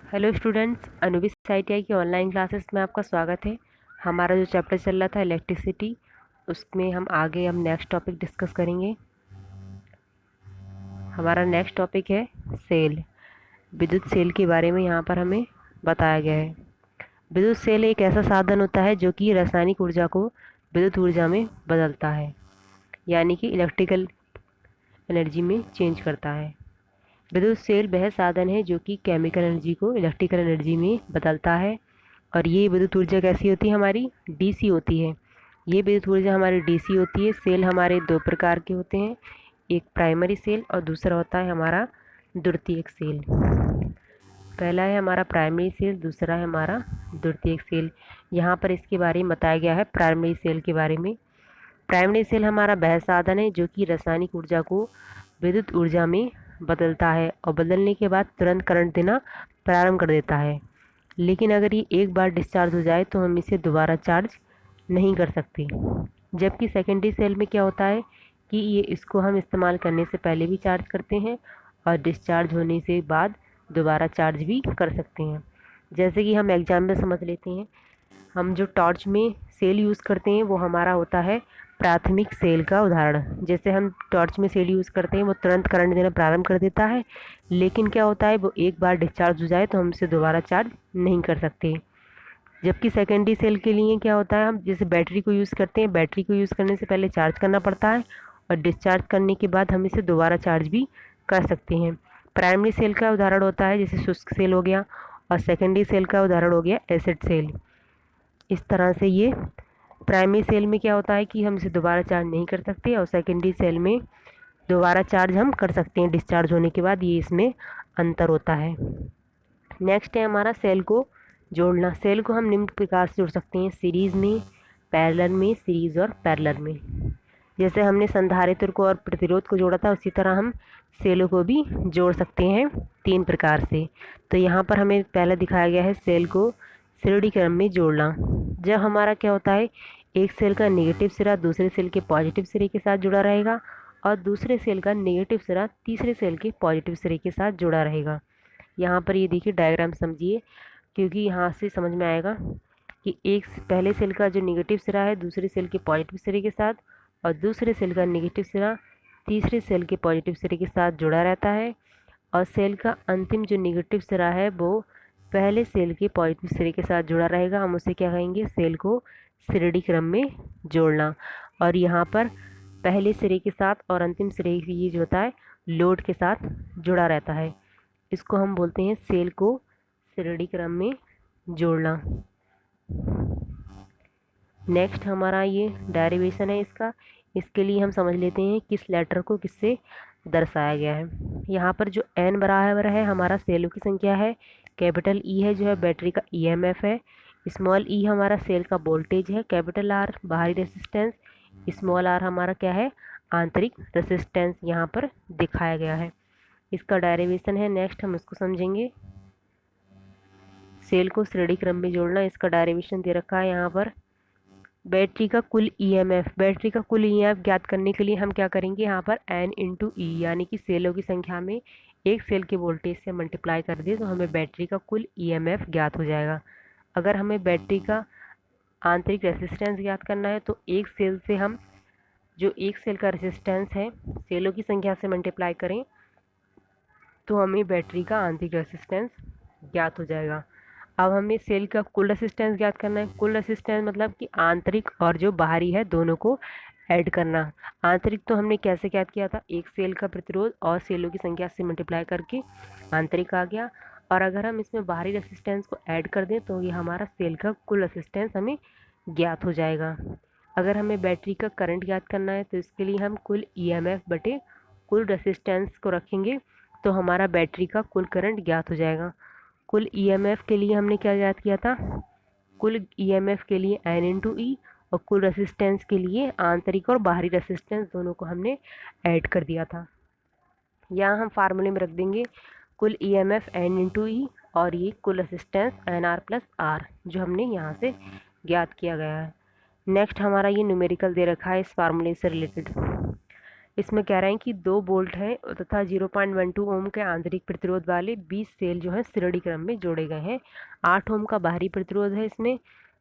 Hello students, Anubis ITI की online classes में आपका स्वागत है। हमारा जो चैप्टर चल रहा था इलेक्ट्रिसिटी, उसमें हम नेक्स्ट टॉपिक डिस्कस करेंगे। हमारा नेक्स्ट टॉपिक है सेल। विद्युत सेल के बारे में यहाँ पर हमें बताया गया है। विद्युत सेल एक ऐसा साधन होता है जो कि रासायनिक ऊर्जा को विद्युत ऊर्जा में बदलता है, यानी कि इलेक्ट्रिकल एनर्जी में चेंज करता है। विद्युत सेल वह साधन है जो कि केमिकल एनर्जी को इलेक्ट्रिकल एनर्जी में बदलता है। और ये विद्युत ऊर्जा कैसी होती है? हमारी डीसी होती है। ये विद्युत ऊर्जा हमारी डीसी होती है। सेल हमारे दो प्रकार के होते हैं, एक प्राइमरी सेल और दूसरा होता है हमारा द्वितीयक सेल। पहला है हमारा प्राइमरी सेल, दूसरा है हमारा द्वितीयक सेल। यहाँ पर इसके बारे में बताया गया है प्राइमरी सेल के बारे में। प्राइमरी सेल हमारा वह साधन है जो कि रासायनिक ऊर्जा को विद्युत ऊर्जा में बदलता है और बदलने के बाद तुरंत करंट देना प्रारंभ कर देता है। लेकिन अगर ये एक बार डिस्चार्ज हो जाए तो हम इसे दोबारा चार्ज नहीं कर सकते। जबकि सेकेंडरी सेल में क्या होता है कि ये इसको हम इस्तेमाल करने से पहले भी चार्ज करते हैं और डिस्चार्ज होने से बाद दोबारा चार्ज भी कर सकते हैं। जैसे कि हम एग्जाम में समझ लेते हैं, हम जो टॉर्च में सेल यूज़ करते हैं वो हमारा होता है प्राथमिक सेल का उदाहरण। जैसे हम टॉर्च में सेल यूज़ करते हैं, वो तुरंत करंट देना प्रारंभ कर देता है, लेकिन क्या होता है वो एक बार डिस्चार्ज हो जाए तो हम इसे दोबारा चार्ज नहीं कर सकते। जबकि सेकेंडरी सेल के लिए क्या होता है, हम जैसे बैटरी को यूज़ करते हैं, बैटरी को यूज़ करने से पहले चार्ज करना पड़ता है और डिस्चार्ज करने के बाद हम इसे दोबारा चार्ज भी कर सकते हैं। प्राइमरी सेल का उदाहरण होता है जैसे शुष्क सेल हो गया, और सेकेंडरी सेल का उदाहरण हो गया एसिड सेल। इस तरह से ये प्राइमरी सेल में क्या होता है कि हम इसे दोबारा चार्ज नहीं कर सकते, और सेकेंडरी सेल में दोबारा चार्ज हम कर सकते हैं डिस्चार्ज होने के बाद। ये इसमें अंतर होता है। नेक्स्ट है हमारा सेल को जोड़ना। सेल को हम निम्न प्रकार से जोड़ सकते हैं, सीरीज़ में, पैरेलल में, सीरीज़ और पैरेलल में। जैसे हमने संधारित्र को और प्रतिरोध को जोड़ा था, उसी तरह हम सेलों को भी जोड़ सकते हैं 3 प्रकार से। तो यहाँ पर हमें पहले दिखाया गया है सेल को श्रेणी क्रम में जोड़ना। जब हमारा क्या होता है, एक सेल का नेगेटिव सिरा दूसरे सेल के पॉजिटिव सिरे के साथ जुड़ा रहेगा और दूसरे सेल का नेगेटिव सिरा तीसरे सेल के पॉजिटिव सिरे के साथ जुड़ा रहेगा। यहाँ पर ये देखिए डायग्राम समझिए, क्योंकि यहाँ से समझ में आएगा कि पहले सेल का जो नेगेटिव सिरा है दूसरे सेल के पॉजिटिव सिरे के साथ, और दूसरे सेल का नेगेटिव सिरा तीसरे सेल के पॉजिटिव सिरे के साथ जुड़ा रहता है, और सेल का अंतिम जो नेगेटिव सिरा है वो पहले सेल के पॉजिटिव सिरे के साथ जुड़ा रहेगा। हम उसे क्या कहेंगे? सेल को श्रेणी क्रम में जोड़ना। और यहाँ पर पहले सिरे के साथ और अंतिम सिरे ये जो होता है लोड के साथ जुड़ा रहता है। इसको हम बोलते हैं सेल को श्रेणी क्रम में जोड़ना। नेक्स्ट हमारा ये डेरिवेशन है इसका। इसके लिए हम समझ लेते हैं किस लेटर को किससे दर्शाया गया है। यहाँ पर जो n बराबर है हमारा सेलों की संख्या है, कैपिटल E है जो है बैटरी का EMF है, स्मॉल e हमारा सेल का वोल्टेज है, कैपिटल R बाहरी रेसिस्टेंस, स्मॉल r हमारा क्या है? आंतरिक रेसिस्टेंस यहाँ पर दिखाया गया है। इसका डेरिवेशन है। नेक्स्ट हम इसको समझेंगे, सेल को श्रेणी क्रम में जोड़ना। इसका डेरिवेशन दे रखा है यहाँ पर। बैटरी का कुल ईएमएफ, बैटरी का कुल ईएमएफ ज्ञात करने के लिए हम क्या करेंगे? यहाँ पर n इंटू ई, यानी कि सेलों की संख्या में एक सेल के वोल्टेज से मल्टीप्लाई कर दें तो हमें बैटरी का कुल ईएमएफ ज्ञात हो जाएगा। अगर हमें बैटरी का आंतरिक रेसिस्टेंस ज्ञात करना है तो एक सेल से हम जो एक सेल का रेसिस्टेंस है सेलों की संख्या से मल्टीप्लाई करें तो हमें बैटरी का आंतरिक रेसिस्टेंस ज्ञात हो जाएगा। अब हमें सेल का कुल रेसिस्टेंस ज्ञात करना है। कुल रेसिस्टेंस मतलब कि आंतरिक और जो बाहरी है दोनों को ऐड करना। आंतरिक तो हमने कैसे ज्ञात किया था? एक सेल का प्रतिरोध और सेलों की संख्या से मल्टीप्लाई करके आंतरिक आ गया। और अगर हम इसमें बाहरी रेसिस्टेंस को ऐड कर दें तो ये हमारा सेल का कुल रेसिस्टेंस हमें ज्ञात हो जाएगा। अगर हमें बैटरी का करंट ज्ञात करना है तो इसके लिए हम कुल ईएमएफ बटे कुल रेसिस्टेंस को रखेंगे तो हमारा बैटरी का कुल करंट ज्ञात हो जाएगा। कुल ईएमएफ के लिए हमने क्या ज्ञात किया था? कुल ईएमएफ के लिए n इंटू ई, और कुल रेसिस्टेंस के लिए आंतरिक और बाहरी रेसिस्टेंस दोनों को हमने ऐड कर दिया था। यहाँ हम फार्मूले में रख देंगे कुल ईएमएफ n इंटू ई और ये कुल रेसिस्टेंस NR प्लस आर जो हमने यहाँ से ज्ञात किया गया है। नेक्स्ट हमारा ये न्यूमेरिकल दे रखा है इस फार्मूले से रिलेटेड। इसमें कह रहे हैं कि 2 वोल्ट हैं तथा 0.12 ओम के आंतरिक प्रतिरोध वाले 20 सेल जो हैं श्रेणी क्रम में जोड़े गए हैं। 8 ओम का बाहरी प्रतिरोध है इसमें,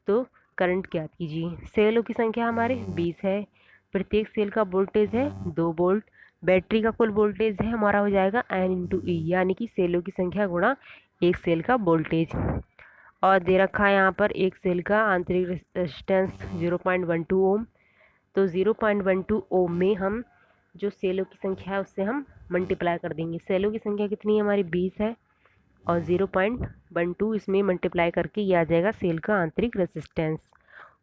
तो करंट ज्ञात कीजिए। सेलों की संख्या हमारे 20 है, प्रत्येक सेल का वोल्टेज है 2 वोल्ट। बैटरी का कुल वोल्टेज है हमारा हो जाएगा N इंटू ई, यानी कि सेलों की संख्या गुणा एक सेल का वोल्टेज। और दे रखा है यहाँ पर एक सेल का आंतरिक रेजिस्टेंस 0.12 ओम। तो 0.12 ओम में हम जो सेलों की संख्या है उससे हम मल्टीप्लाई कर देंगे। सेलों की संख्या कितनी है हमारी 20 है, और 0.12 इसमें मल्टीप्लाई करके ये आ जाएगा सेल का आंतरिक रेजिस्टेंस।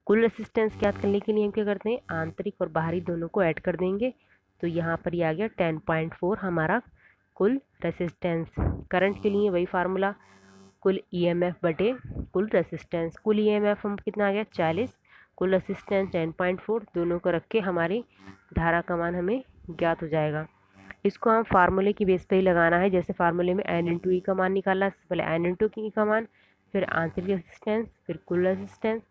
कुल रेजिस्टेंस ज्ञात करने के लिए हम क्या करते हैं, आंतरिक और बाहरी दोनों को ऐड कर देंगे। तो यहाँ पर ये आ गया 10.4 हमारा कुल रेजिस्टेंस। करंट के लिए वही फार्मूला, कुल ईएमएफ बटे कुल रेजिस्टेंस। कुल ईएमएफ हम कितना आ गया 40, कुल रेजिस्टेंस 10.4, दोनों को रख के हमारी धारा का मान हमें ज्ञात हो जाएगा। इसको हम फार्मूले की बेस पे ही लगाना है। जैसे फार्मूले में एन इंटू ई का मान निकाला, पहले एन इंटू ई का मान, फिर आंतरिक रेजिस्टेंस, फिर कुल रेजिस्टेंस,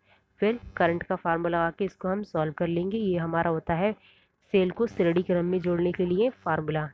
फिर करंट का फार्मूला लगा के इसको हम सॉल्व कर लेंगे। ये हमारा होता है सेल को श्रेणी क्रम में जोड़ने के लिए फार्मूला।